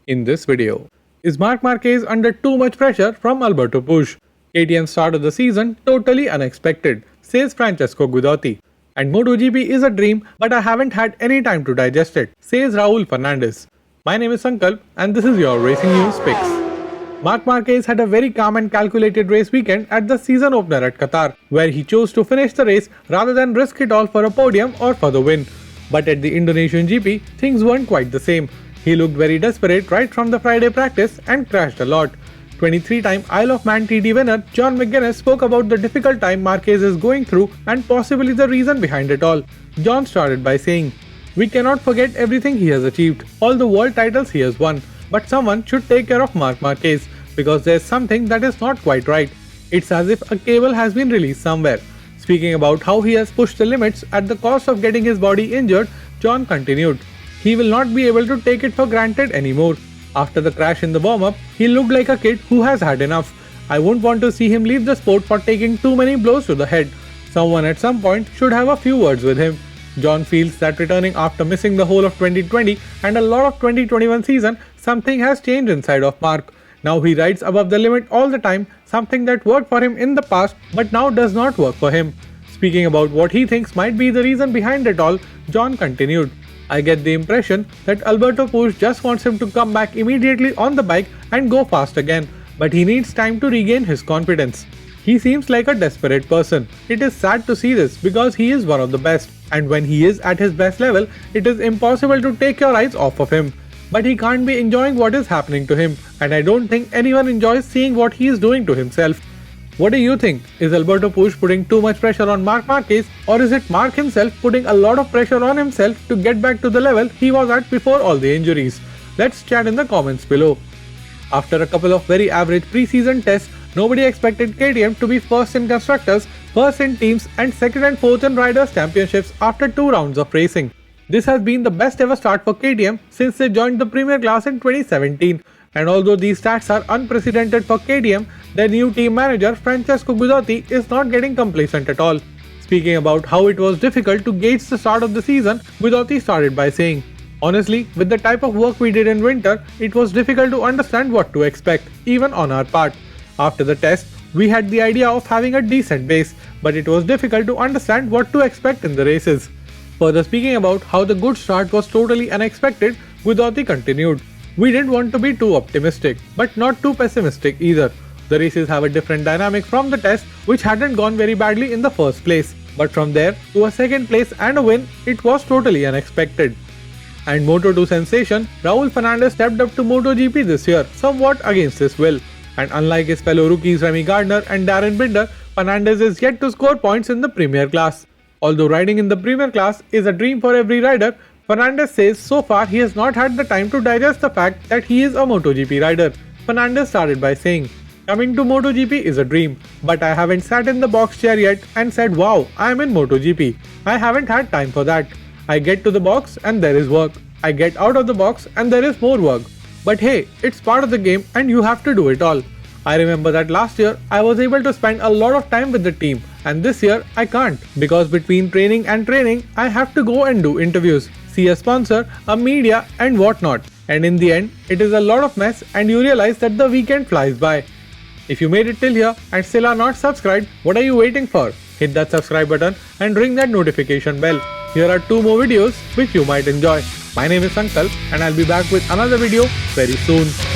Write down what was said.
in this video. Is Marc Marquez under too much pressure from Alberto Puig? KTM start of the season totally unexpected, says Francesco Guidotti. And MotoGP is a dream, but I haven't had any time to digest it, says Raul Fernandez. My name is Sankalp and this is your Racing News Picks. Marc Marquez had a very calm and calculated race weekend at the season opener at Qatar, where he chose to finish the race rather than risk it all for a podium or for the win. But at the Indonesian GP, things weren't quite the same. He looked very desperate right from the Friday practice and crashed a lot. 23-time Isle of Man TD winner John McGuinness spoke about the difficult time Marquez is going through and possibly the reason behind it all. John started by saying, "We cannot forget everything he has achieved, all the world titles he has won. But someone should take care of Marc Marquez, because there's something that is not quite right. It's as if a cable has been released somewhere." Speaking about how he has pushed the limits at the cost of getting his body injured, Joan continued, "He will not be able to take it for granted anymore. After the crash in the warm-up, he looked like a kid who has had enough. I won't want to see him leave the sport for taking too many blows to the head. Someone at some point should have a few words with him." John feels that returning after missing the whole of 2020 and a lot of 2021 season, something has changed inside of Marc. Now he rides above the limit all the time, something that worked for him in the past but now does not work for him. Speaking about what he thinks might be the reason behind it all, John continued, "I get the impression that Alberto Puig just wants him to come back immediately on the bike and go fast again, but he needs time to regain his confidence. He seems like a desperate person. It is sad to see this because he is one of the best, and when he is at his best level, it is impossible to take your eyes off of him. But he can't be enjoying what is happening to him, and I don't think anyone enjoys seeing what he is doing to himself." What do you think? Is Alberto Puig putting too much pressure on Marc Marquez, or is it Marc himself putting a lot of pressure on himself to get back to the level he was at before all the injuries? Let's chat in the comments below. After a couple of very average pre-season tests, nobody expected KTM to be first in constructors, first in teams and second and fourth in riders championships after 2 rounds of racing. This has been the best ever start for KTM since they joined the Premier class in 2017. And although these stats are unprecedented for KTM, their new team manager Francesco Guidotti is not getting complacent at all. Speaking about how it was difficult to gauge the start of the season, Guidotti started by saying, "Honestly, with the type of work we did in winter, it was difficult to understand what to expect, even on our part. After the test, we had the idea of having a decent base, but it was difficult to understand what to expect in the races." Further speaking about how the good start was totally unexpected, Guidotti continued, "We didn't want to be too optimistic, but not too pessimistic either. The races have a different dynamic from the test, which hadn't gone very badly in the first place. But from there to a second place and a win, it was totally unexpected." And Moto2 sensation Raul Fernandez stepped up to MotoGP this year, somewhat against his will. And unlike his fellow rookies Remy Gardner and Darren Binder, Fernandez is yet to score points in the Premier class. Although riding in the Premier class is a dream for every rider, Fernandez says so far he has not had the time to digest the fact that he is a MotoGP rider. Fernandez started by saying, "Coming to MotoGP is a dream, but I haven't sat in the box chair yet and said, wow, I am in MotoGP. I haven't had time for that. I get to the box and there is work. I get out of the box and there is more work. But hey, it's part of the game and you have to do it all. I remember that last year I was able to spend a lot of time with the team, and this year I can't, because between training and training I have to go and do interviews, see a sponsor, a media and whatnot, and in the end it is a lot of mess and you realize that the weekend flies by." If you made it till here and still are not subscribed, what are you waiting for? Hit that subscribe button and ring that notification bell. Here are 2 more videos which you might enjoy. My name is Sankalp and I'll be back with another video very soon.